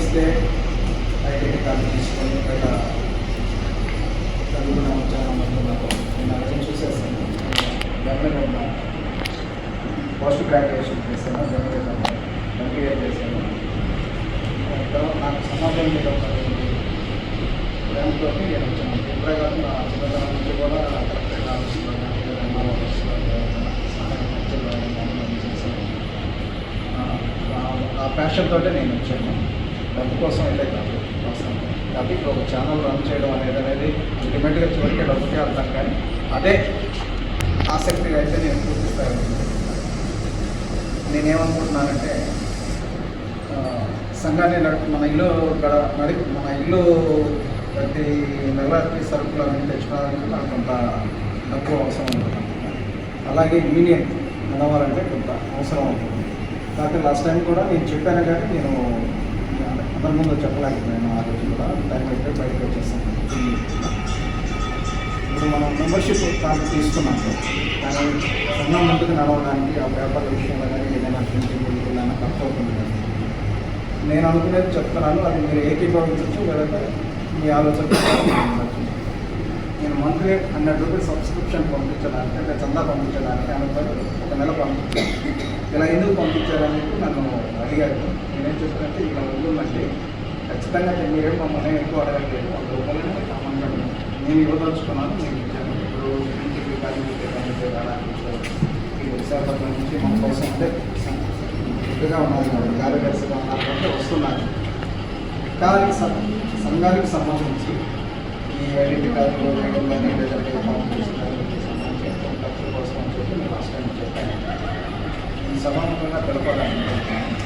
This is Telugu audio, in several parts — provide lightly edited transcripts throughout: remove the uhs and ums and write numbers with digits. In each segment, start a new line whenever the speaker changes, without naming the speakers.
ఇస్తే ఐడెంటిటీ కార్డు తీసుకొని ఇక్కడ చదువుకునే వచ్చాను. నేను అర్థం చూసేస్తాను. జనరల్గా పోస్ట్ గ్రాడ్యుయేషన్ చేశాను, జనరల్గా ఎంబీఏ చేశాను. నాకు సమాజం మీద ప్రేమతో నేను వచ్చాను. ఇప్పుడే కాదు, నా చిన్నతనం నుంచి కూడా కరెక్ట్గా ఆలోచిస్తున్నాను. ఆ ప్యాషన్ తోటే నేను వచ్చాను. డబ్బు కోసం అయితే కాదు. కాబట్టి ఇప్పుడు ఒక ఛానల్ రన్ చేయడం అనేది అల్టిమేట్గా చివరికి డబ్బుకే వెళ్తాను. కానీ అదే ఆసక్తిగా అయితే నేను చూపిస్తాను. నేనేమనుకుంటున్నానంటే సంఘాన్ని మన ఇల్లు మన ఇల్లు ప్రతి నెలకి సరుకులు అన్నీ తెచ్చుకోవడానికి నాకు కొంత డబ్బు అవసరం ఉంటుంది. అలాగే యూనియన్ నడవాలంటే కొంత అవసరం అవుతుంది. కాకపోతే లాస్ట్ టైం కూడా నేను చెప్పాను, కానీ నేను అందరి ముందు చెప్పలేకపోయాను. ఆ రోజు కూడా టైం అయితే బయటకు వచ్చేస్తాను. ఇప్పుడు మనం మెంబర్షిప్ కార్డు తీసుకున్నాము, కానీ సంఘం ముందుకు నడవడానికి ఆ పేపర్ విషయంలో కానీ ఏదైనా ప్రింటింగ్ ఏదైనా ఖర్చు అవుతుంది. నేను అనుకునేది చెప్తున్నాను, అది మీరు ఏకీభవించవచ్చు, లేదంటే మీ ఆలోచన. నేను మంత్లీ ₹100 సబ్స్క్రిప్షన్ పంపించడానికి, అంటే చందా పంపించడానికి అనుకుని ఒక నెల పంపించాను. ఇలా ఎందుకు పంపించారనేది నన్ను అడిగారు. నేనేం చెప్పానంటే ఇలా ఉంటుందంటే ఖచ్చితంగా మీరేం మమ్మల్ని ఎక్కువ అడగలేదు, ₹100 కామన్గా నేను ఇవ్వదలుచుకున్నాను. నేను ఇచ్చాను. ఇప్పుడు ఇంటికి విశాఖపట్నం నుంచి మన కోసం అంటే ఇదిగా ఉన్నారు, కార్యదర్శిగా ఉన్నారంటే వస్తున్నారు. కానీ సంఘానికి సంబంధించి ఈ ఐడెంటిటీ కార్డులు వేయడం కానీ లేదంటే కాంపిటీషన్ సంబంధించి ఖర్చుల కోసం అని చెప్పి నేను లాస్ట్ టైం చెప్పాను. ఈ సమానంగా తెలపడానికి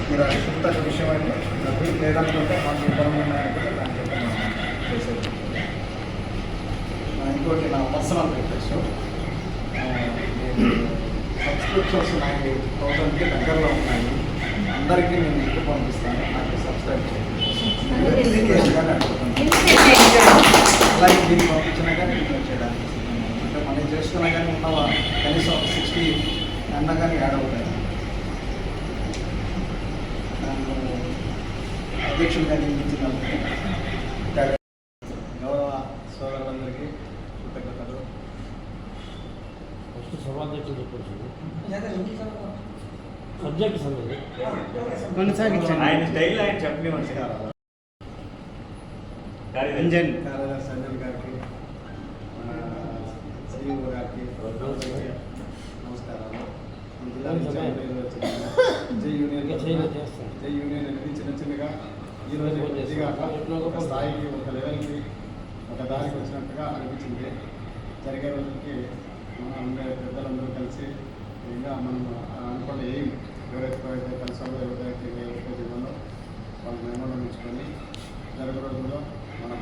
మీరు అది కొత్త విషయం అయితే డబ్బు లేదనుకుంటే మాకు ఇబ్బంది ఉన్నాయంటే దాన్ని చెప్పి చేసేది. ఇంకోటి నా పర్సనల్ రిక్వెస్ట్, సబ్స్క్రిప్షన్స్ 90,000కి దగ్గరలో ఉన్నాయి. అందరికీ నేను ఎక్కువ పంపిస్తాను. నాకు సబ్స్క్రైబ్ చేయండి. అలాగే దీన్ని పంపించినా కానీ నేను చేయడానికి అంటే మనం చేసుకున్నా కానీ ఉన్నవా కనీసం 60 అన్నా కానీ యాడ్ అవుతాయి. నన్ను అధ్యక్షుడిగా నియమించినందుకు గౌరవ సోదరులందరికీ కృతజ్ఞతలు.
సభాధ్యక్షుడు సబ్జెక్ట్
కొనసాగించండి. ఆయన స్టైల్ ఆయన చెప్పని మంచిగా
కార్యదర్శి సంజయ్ గారికి, మన CEO గారికి నమస్కారాలు. జై యూనియన్ అనేది చిన్న చిన్నగా ఈరోజు ఒక స్థాయికి, ఒక లెవెల్కి, ఒక దారికి వచ్చినట్టుగా అనిపించింది. జరిగే రోజులకి మనం పెద్దలందరూ కలిసి ఇంకా మనం అనుకున్న ఎయిమ్ ఎవరైతే కలిసామో, ఎవరైతే ఇవ్వాలో వాళ్ళని మెమోరం ఇచ్చుకొని జరిగే రోజుల్లో మన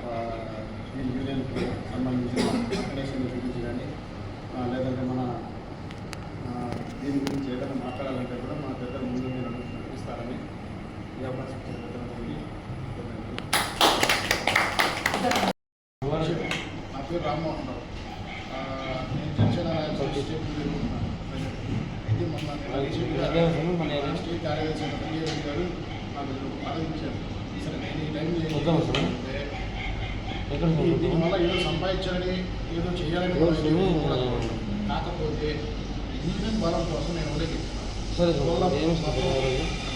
ఈ యూనియన్కి సంబంధించిన కనెక్షన్ చూపించి కానీ లేదంటే మన దీని గురించి ఏదైనా మాట్లాడాలంటే కూడా మన పెద్దల ముందు మీరు నడిపిస్తారని ఈ అవకాశం నా పేరు రామ్మోహన్ రావు. నేను జనసేన అయితే మొన్న స్టేట్ కార్యదర్శి గారు నాకు ఆలోచించారు. సరే నేను ఈ టైం దీనివల్ల ఏదో సంపాదించాలని ఏదో చేయాలని కాకపోతే యూనియన్ బలం కోసం నేను ఉండేది.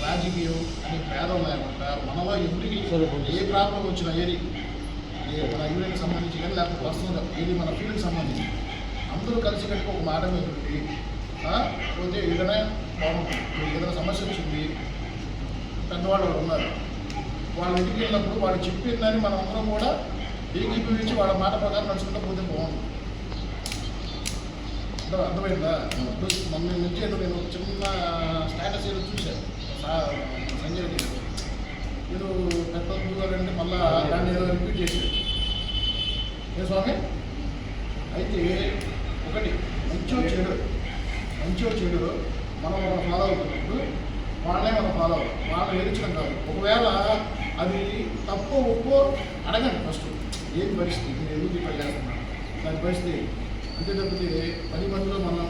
రాజకీయం అని పేదలు లేకుండా మనలో ఎవరికి ఏ ప్రాబ్లం వచ్చినా ఏది మన యూనియన్కి సంబంధించి కానీ లేకపోతే ప్రస్తుతం ఏది మన ఫీల్డ్కి సంబంధించి అందరూ కలిసి కట్టి ఒక మాట మీద ఉండి పోతే ఏదైనా ఏదైనా సమస్య వచ్చింది, పెద్దవాళ్ళు ఉన్నారు, వాళ్ళ ఇంటికి వెళ్ళినప్పుడు వాళ్ళు చెప్పిందని మనం అందరం కూడా ఏకీభవించి వాళ్ళ మాట ప్రకారం నడుచుకుంటూ పోతే బాగుంది. అర్థమైందా? మొన్న నుంచి ఏదో నేను చిన్న స్టేటస్ ఏదో చూశాను సంజయ్ ఏదో పెట్టారంటే మళ్ళీ దాన్ని ఏదో రిపీట్ చేశాడు. ఏ స్వామి అయితే ఒకటి మంచో చెడు మనం ఫాలో అవుతున్నప్పుడు వాళ్ళే మనం ఫాలో అవ్వాలి. వాళ్ళని ఎదిరించడం కాదు. ఒకవేళ అది తప్పో ఒప్పో అడగండి ఫస్ట్. ఏం పరిస్థితి, మీరు ఎందుకు ఇక్కడ చేస్తున్నారు దాని పరిస్థితి అంతే తప్పితే 10 మందిలో మనం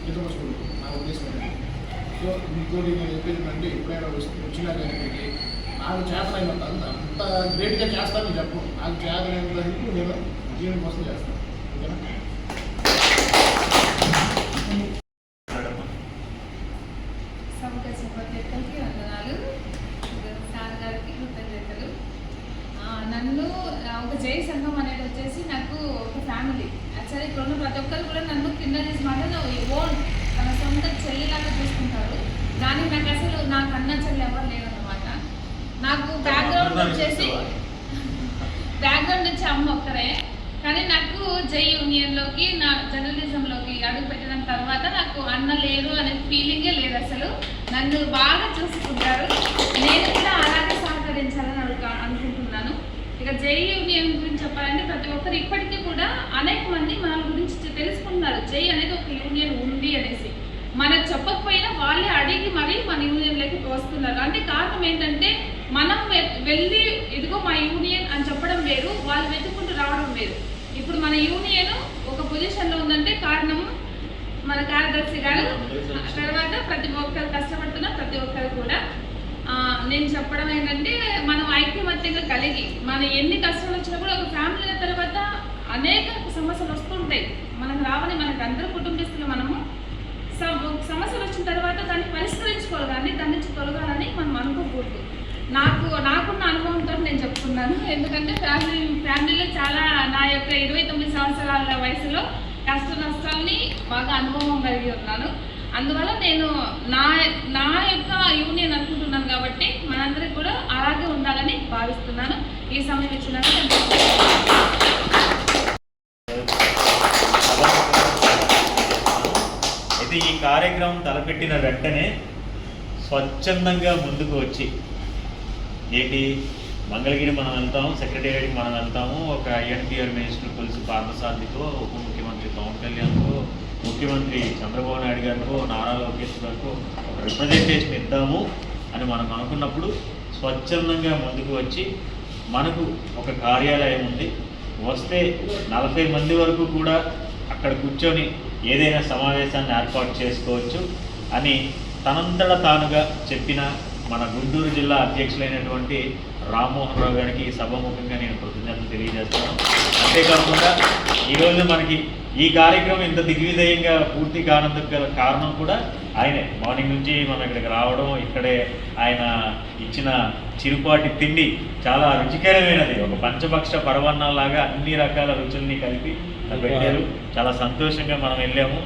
ఎదుర్కొచ్చుకుంటాం నా ఉద్దేశం అనేది. సో ఇంకోటి నేను చెప్పేది అంటే ఎప్పుడైనా వచ్చినా కానీ నాకు చేతనైనంత అంత గ్రేట్గా చేస్తానని చెప్పు. నాకు చేతనైనందుకు నేను జీవనం కోసం చేస్తాను. ఓకేనా?
సభకి వందనాలు. సార్ గారికి కృతజ్ఞతలు. నన్ను ఒక జై సంఘం అనేది వచ్చేసి నాకు ఒక ఫ్యామిలీ. యాక్చువల్లీ ఇక్కడ ఉన్న ప్రతి ఒక్కరు కూడా నన్ను కింద చేసి మాట ఓన్ తన సొంత చెల్లిలాగా చూసుకుంటారు. దానికి నాకు అసలు నాకు అన్న చెల్లి ఎవరు లేదన్నమాట. నాకు బ్యాక్గ్రౌండ్ నుంచి అమ్మ ఒక్కరే. కానీ నాకు జై యూనియన్లోకి నా జర్నలిజంలోకి అడుగు పెట్టిన తర్వాత నాకు అన్న లేరు అనే ఫీలింగే లేదు. అసలు నన్ను బాగా చూసుకుంటారు. నేను కూడా అలాగే సహకరించాలని అనుకుంటున్నాను. ఇక జై యూనియన్ గురించి చెప్పాలంటే ప్రతి ఒక్కరు ఇప్పటికీ కూడా అనేక మంది మన గురించి తెలుసుకుంటున్నారు. జై అనేది ఒక యూనియన్ ఉంది అనేసి మనకు చెప్పకపోయినా వాళ్ళే అడిగి మరీ మన యూనియన్లోకి వస్తున్నారు. అంటే కారణం ఏంటంటే మనం వెళ్ళి ఇదిగో మా యూనియన్ అని చెప్పడం వేరు, వాళ్ళు వెతుక్కుంటూ రావడం వేరు. ఇప్పుడు మన యూనియన్ ఒక పొజిషన్లో ఉందంటే కారణం మన కార్యదర్శి గారు, తర్వాత ప్రతి ఒక్కరు కష్టపడుతున్న ప్రతి ఒక్కరు కూడా. నేను చెప్పడం ఏంటంటే మనం ఐక్యమత్యంగా కలిగి మన ఎన్ని కష్టాలు వచ్చినా కూడా ఒక ఫ్యామిలీ తర్వాత అనేక సమస్యలు వస్తుంటాయి. మనకు రావని మనకు అందరూ కుటుంబస్తులు మనము సమస్యలు వచ్చిన తర్వాత దాన్ని పరిష్కరించుకోవాలి, కానీ దాని నుంచి తొలగాలని మనం అనుకోకూడదు. నాకున్న అనుభవంతో నేను చెప్తున్నాను. ఎందుకంటే ఫ్యామిలీలో చాలా నా యొక్క 29 సంవత్సరాల వయసులో కష్ట నష్టాలని బాగా అనుభవం కలిగి ఉన్నాను. అందువల్ల నేను నా యొక్క యూనియన్ అనుకుంటున్నాను కాబట్టి మనందరికీ కూడా అలాగే ఉండాలని భావిస్తున్నాను. ఈ సమయం ఇచ్చినందుకు
అయితే ఈ కార్యక్రమం తలపెట్టిన వెంటనే స్వచ్ఛందంగా ముందుకు వచ్చి ఏంటి మంగళగిరి మనం వెళ్తాము, సెక్రటేరియట్కి మనం వెళ్తాము, ఒక ఐఎన్టీఆర్ మినిస్టర్ కొలుసు పార్థసారథితో, ఉప ముఖ్యమంత్రి పవన్ కళ్యాణ్కో, ముఖ్యమంత్రి చంద్రబాబు నాయుడు గారికో, నారా లోకేష్ గారికో ఒక రిప్రజెంటేషన్ ఇద్దాము అని మనం అనుకున్నప్పుడు స్వచ్ఛందంగా ముందుకు వచ్చి మనకు ఒక కార్యాలయం ఉంది, వస్తే 40 మంది వరకు కూడా అక్కడ కూర్చొని ఏదైనా సమావేశాన్ని ఏర్పాటు చేసుకోవచ్చు అని తనంతట తానుగా చెప్పిన మన గుంటూరు జిల్లా అధ్యక్షులైనటువంటి రామ్మోహన్ రావు గారికి సభాముఖంగా నేను కృతజ్ఞతలు తెలియజేస్తాను. అంతేకాకుండా ఈరోజు మనకి ఈ కార్యక్రమం ఇంత దిగ్విజయంగా పూర్తి కానందుకు గల కారణం కూడా ఆయనే. మార్నింగ్ నుంచి మనం ఇక్కడికి రావడం, ఇక్కడే ఆయన ఇచ్చిన చిరుపాటి తిండి చాలా రుచికరమైనది, ఒక పంచభక్ష పరవన్నాలాగా అన్ని రకాల రుచుల్ని కలిపి పెట్టారు. చాలా సంతోషంగా మనం వెళ్ళాము.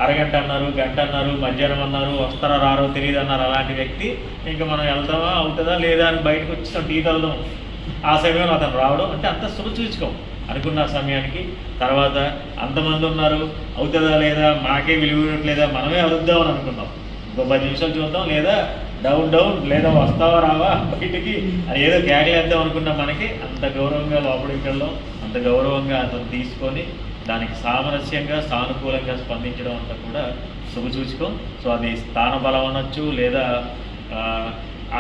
అరగంట అన్నారు, గంట అన్నారు, మధ్యాహ్నం అన్నారు, వస్తారా రారో తెలియదు అన్నారు. అలాంటి వ్యక్తి ఇంకా మనం వెళ్తామా అవుతుందా లేదా అని బయటకు వచ్చి టీ తాగుదాం, ఆ సమయంలో అతను రావడం అంటే అంత శుభసూచకం అనుకున్న సమయానికి. తర్వాత అంతమంది ఉన్నారు, అవుతుందా లేదా, మాకే విలువట్లేదా, మనమే అరుద్దామని అనుకున్నాం. ఇంకో 10 నిమిషాలు చూద్దాం, లేదా డౌన్ లేదా వస్తావా రావా బయటికి అని ఏదో కేకలేద్దాం అనుకున్నాం. మనకి అంత గౌరవంగా లోపలికి వెళ్ళడం, అంత గౌరవంగా అతను తీసుకొని దానికి సామరస్యంగా సానుకూలంగా స్పందించడం అంతా కూడా శుభసూచకం. సో అది స్థానబలం అనొచ్చు, లేదా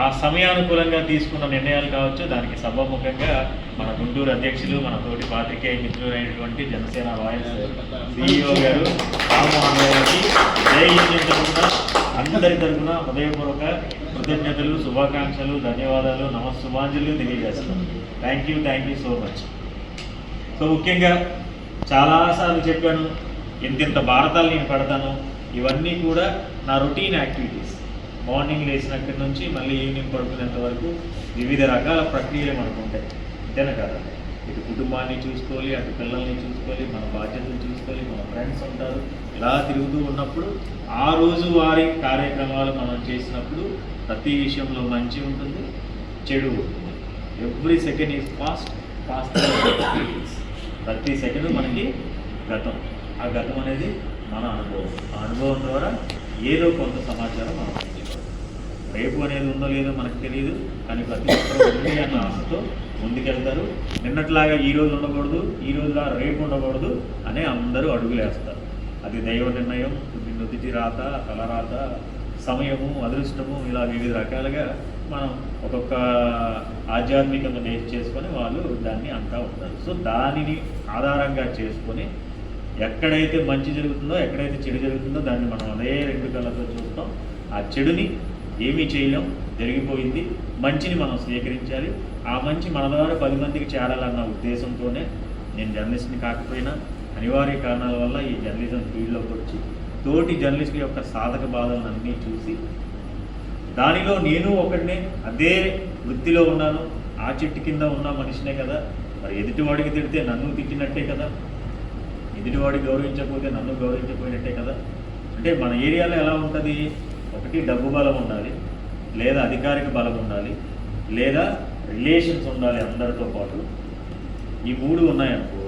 ఆ సమయానుకూలంగా తీసుకున్న నిర్ణయాలు కావచ్చు. దానికి సభాముఖంగా మన గుంటూరు అధ్యక్షులు, మన తోటి పాత్రికేయ మిత్రులు అయినటువంటి జనసేన రాయల్స్ CEO గారు రామ్మోహన్ గారికి జై యూనియన్ తరఫున అందరి తరఫున హృదయపూర్వక కృతజ్ఞతలు, శుభాకాంక్షలు, ధన్యవాదాలు, నమస్సుమాంజలు తెలియజేస్తున్నాను. Thank you so much. So ముఖ్యంగా చాలాసార్లు చెప్పాను, ఇంత భారతాలు నేను పెడతాను. ఇవన్నీ కూడా నా రొటీన్ యాక్టివిటీస్. మార్నింగ్ లేచినక్కడి నుంచి మళ్ళీ ఈవినింగ్ పడుకునేంత వరకు వివిధ రకాల ప్రక్రియలు మనకు ఉంటాయి, అంతేనా కదా. ఇటు కుటుంబాన్ని చూసుకోవాలి, అటు పిల్లల్ని చూసుకోవాలి, మన బాధ్యతలు చూసుకోవాలి, మన ఫ్రెండ్స్ ఉంటారు. ఇలా తిరుగుతూ ఉన్నప్పుడు ఆ రోజువారీ కార్యక్రమాలు మనం చేసినప్పుడు ప్రతి విషయంలో మంచి ఉంటుంది, చెడు ఉంటుంది. Every second is past. ప్రతి సెకండ్ మనకి గతం. ఆ గతం అనేది మన అనుభవం. ఆ అనుభవం ద్వారా ఏదో కొంత సమాచారం మనం పొందుతాం. రేపు అనేది ఉందో లేదో మనకు తెలియదు, కానీ ప్రతి ఒక్కరూ ఉంది అన్న ఆశతో ముందుకెళ్తారు. నిన్నట్లాగా ఈ రోజు ఉండకూడదు, ఈ రోజులా రేపు ఉండకూడదు అనే అందరూ అడుగులేస్తారు. అది దైవ నిర్ణయం, నుదిటి రాత, తలరాత, సమయము, అదృష్టము, ఇలా వివిధ రకాలుగా మనం ఒక్కొక్క ఆధ్యాత్మికంగా నేర్చు చేసుకొని వాళ్ళు దాన్ని అంటూ ఉంటారు. సో దానిని ఆధారంగా చేసుకొని ఎక్కడైతే మంచి జరుగుతుందో, ఎక్కడైతే చెడు జరుగుతుందో దాన్ని మనం అదే 2 కళ్ళతో చూస్తాం. ఆ చెడుని ఏమీ చేయలేం, జరిగిపోయింది. మంచిని మనం స్వీకరించాలి. ఆ మంచి మన ద్వారా 10 మందికి చేరాలన్న ఉద్దేశంతోనే నేను జర్నలిస్ట్ని కాకపోయినా అనివార్య కారణాల వల్ల ఈ జర్నలిజం ఫీల్డ్లోకి వచ్చి తోటి జర్నలిస్టుల యొక్క సాధక బాధలను అన్నీ చూసి దానిలో నేను ఒకటినే అదే వృత్తిలో ఉన్నాను. ఆ చెట్టు కింద ఉన్న మనిషినే కదా, మరి ఎదుటివాడికి తిడితే నన్ను తిట్టినట్టే కదా, ఎదుటివాడికి గౌరవించకపోతే నన్ను గౌరవించకపోయినట్టే కదా. అంటే మన ఏరియాలో ఎలా ఉంటుంది, ఒకటి డబ్బు బలం ఉండాలి, లేదా అధికారిక బలం ఉండాలి, లేదా రిలేషన్స్ ఉండాలి అందరితో పాటు. ఈ 3 ఉన్నాయనుకో,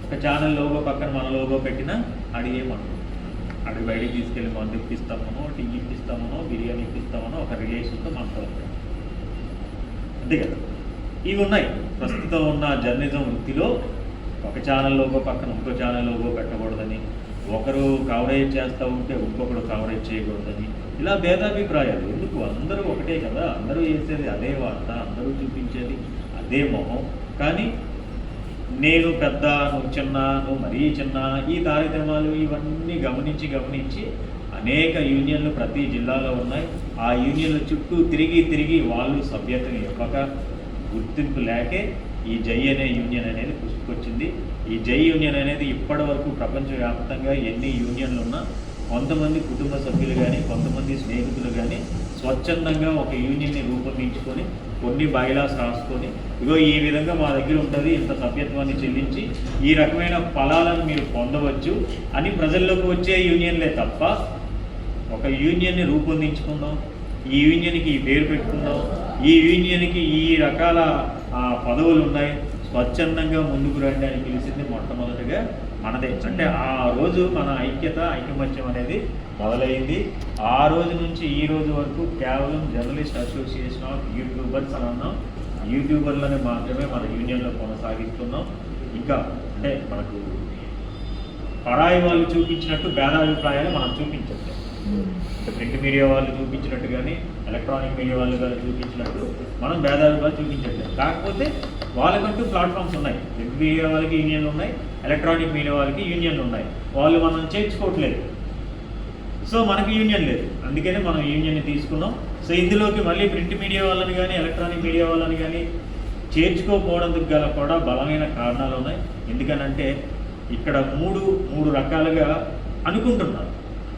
ఒక ఛానల్ లోగో పక్కన మన లోగో పెట్టినా అడిగేమను, అడిగి బయటికి తీసుకెళ్ళి మందు ఇప్పిస్తామనో, టీ ఇప్పిస్తామనో, బిర్యానీ ఇప్పిస్తామనో ఒక రిలేషన్తో మనతో ఉంటాయి. అంతే కదా. ఇవి ఉన్నాయి ప్రస్తుతం ఉన్న జర్నలిజం వృత్తిలో. ఒక ఛానల్ లోగో పక్కన ఇంకో ఛానల్ లోగో పెట్టకూడదని, ఒకరు కవరేజ్ చేస్తూ ఉంటే ఇంకొకరు కవరేజ్ చేయకూడదని, ఇలా భేదాభిప్రాయాలు ఎందుకు? అందరూ ఒకటే కదా, అందరూ చేసేది అదే వార్త, అందరూ చూపించేది అదే మొహం. కానీ నేను పెద్ద, నువ్వు చిన్న, నువ్వు మరీ చిన్న, ఈ తారతమ్యాలు ఇవన్నీ గమనించి అనేక యూనియన్లు ప్రతి జిల్లాలో ఉన్నాయి. ఆ యూనియన్ల చుట్టూ తిరిగి వాళ్ళు సభ్యతను ఇవ్వక, గుర్తింపు లేకే ఈ జై అనే యూనియన్ అనేది పుట్టుకొచ్చింది. ఈ జై యూనియన్ అనేది ఇప్పటి వరకు ప్రపంచవ్యాప్తంగా ఎన్ని యూనియన్లు ఉన్నా కొంతమంది కుటుంబ సభ్యులు కానీ, కొంతమంది స్నేహితులు కానీ స్వచ్ఛందంగా ఒక యూనియన్ని రూపొందించుకొని కొన్ని బైలాస్ రాసుకొని, ఇగో ఈ విధంగా మా దగ్గర ఉంటుంది, ఇంత సభ్యత్వాన్ని చెల్లించి ఈ రకమైన ఫలాలను మీరు పొందవచ్చు అని ప్రజల్లోకి వచ్చే యూనియన్లే తప్ప, ఒక యూనియన్ని రూపొందించుకుందాం, ఈ యూనియన్కి ఈ పేరు పెట్టుకుందాం, ఈ యూనియన్కి ఈ రకాల పదవులు ఉన్నాయి, స్వచ్ఛందంగా ముందుకు రండి అని పిలిచింది మొట్టమొదటిగా మనదే. అంటే ఆ రోజు మన ఐకమత్యం అనేది మొదలైంది. ఆ రోజు నుంచి ఈ రోజు వరకు కేవలం జర్నలిస్ట్ అసోసియేషన్ ఆఫ్ యూట్యూబర్స్ అని అన్నాం. యూట్యూబర్లని మాత్రమే మన యూనియన్లో కొనసాగిస్తున్నాం. ఇంకా అంటే మనకు పరాయి వాళ్ళు చూపించినట్టు భేదాభిప్రాయాలు మనం చూపించట్లేదు. అంటే ప్రింట్ మీడియా వాళ్ళు చూపించినట్టు కానీ, ఎలక్ట్రానిక్ మీడియా వాళ్ళు కానీ చూపించినట్టు మనం భేదాభిప్రాయాలు చూపించట్లేదు. కాకపోతే వాళ్ళకంటూ ప్లాట్ఫామ్స్ ఉన్నాయి. ప్రింట్ మీడియా వాళ్ళకి యూనియన్లు ఉన్నాయి, ఎలక్ట్రానిక్ మీడియా వాళ్ళకి యూనియన్లు ఉన్నాయి. వాళ్ళు మనం చేర్చుకోవట్లేదు, సో మనకి యూనియన్ లేదు. అందుకనే మనం యూనియన్ని తీసుకున్నాం. సో ఇందులోకి మళ్ళీ ప్రింట్ మీడియా వాళ్ళని కానీ, ఎలక్ట్రానిక్ మీడియా వాళ్ళని కానీ చేర్చుకోకపోవడానికి గల కూడా బలమైన కారణాలు ఉన్నాయి. ఎందుకనంటే ఇక్కడ మూడు రకాలుగా అనుకుంటున్నారు.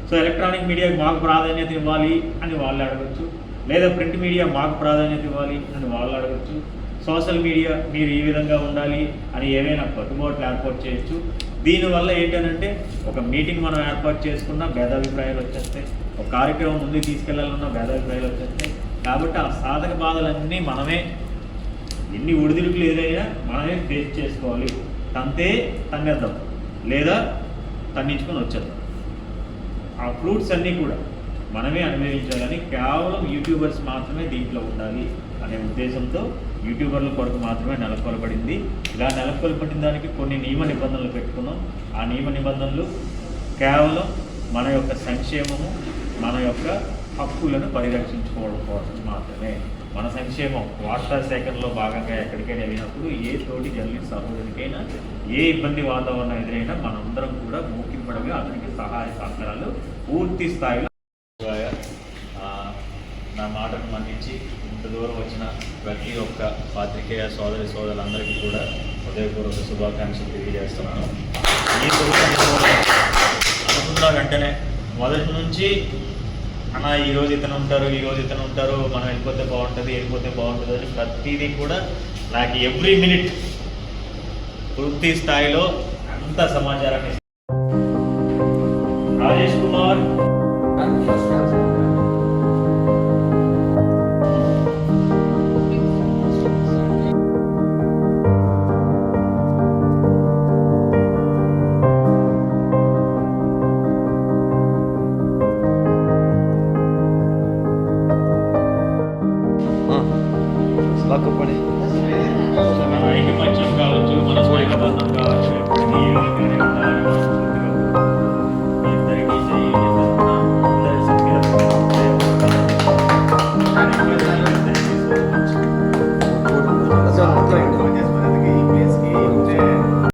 సో ఎలక్ట్రానిక్ మీడియాకి మాకు ప్రాధాన్యత ఇవ్వాలి అని వాళ్ళు అడగచ్చు, లేదా ప్రింట్ మీడియా మాకు ప్రాధాన్యత ఇవ్వాలి అని వాళ్ళు అడగచ్చు, సోషల్ మీడియా మీరు ఈ విధంగా ఉండాలి అని ఏవైనా కట్టుబాట్లు ఏర్పాటు చేయొచ్చు. దీనివల్ల ఏంటంటే ఒక మీటింగ్ మనం ఏర్పాటు చేసుకున్నా భేదాభిప్రాయాలు వచ్చేస్తాయి, ఒక కార్యక్రమం ముందుకు తీసుకెళ్లాలన్నా భేదాభిప్రాయాలు వచ్చేస్తాయి. కాబట్టి ఆ సాధక బాధలన్నీ మనమే, ఎన్ని ఒడిదుడుకులు ఏదైనా మనమే ఫేస్ చేసుకోవాలి. తంతే తన్నేద్దాం, లేదా తన్నించుకొని వచ్చేద్దాం. ఆ ఫ్రూట్స్ అన్నీ కూడా మనమే అనుభవించాలని, కేవలం యూట్యూబర్స్ మాత్రమే దీంట్లో ఉండాలి అనే ఉద్దేశంతో యూట్యూబర్ల కొరకు మాత్రమే నెలకొల్పబడింది. ఇలా నెలకొల్పబడిన దానికి కొన్ని నియమ నిబంధనలు పెట్టుకున్నాం. ఆ నియమ నిబంధనలు కేవలం మన యొక్క సంక్షేమము, మన యొక్క హక్కులను పరిరక్షించుకోవడం కోసం మాత్రమే. మన సంక్షేమం వార్తా సేకరణలో భాగంగా ఎక్కడికైనా వెళ్ళినప్పుడు ఏ తోటి జర్నలిస్ట్ సహోదరునికైనా ఏ ఇబ్బంది వాతావరణం ఎదురైనా మనందరం కూడా మూకింపడగా అతనికి సహాయ సహకారాలు పూర్తి స్థాయిలో. నా మాటను మన్నించి ఇంత దూరం వచ్చిన ప్రతి ఒక్క పాత్రికేయ సోదరులందరికీ కూడా హృదయపూర్వక శుభాకాంక్షలు తెలియజేస్తున్నాను. ఈ అనుకున్న వెంటనే మొదటి నుంచి అన్న ఈరోజు ఇతను ఉంటారు, మనం వెళ్ళిపోతే బాగుంటుంది అని ప్రతిదీ కూడా నాకు ఎవ్రీ మినిట్ పూర్తి స్థాయిలో అంత సమాచారాన్ని. రాజేష్ కుమార్ ఐకమత్యం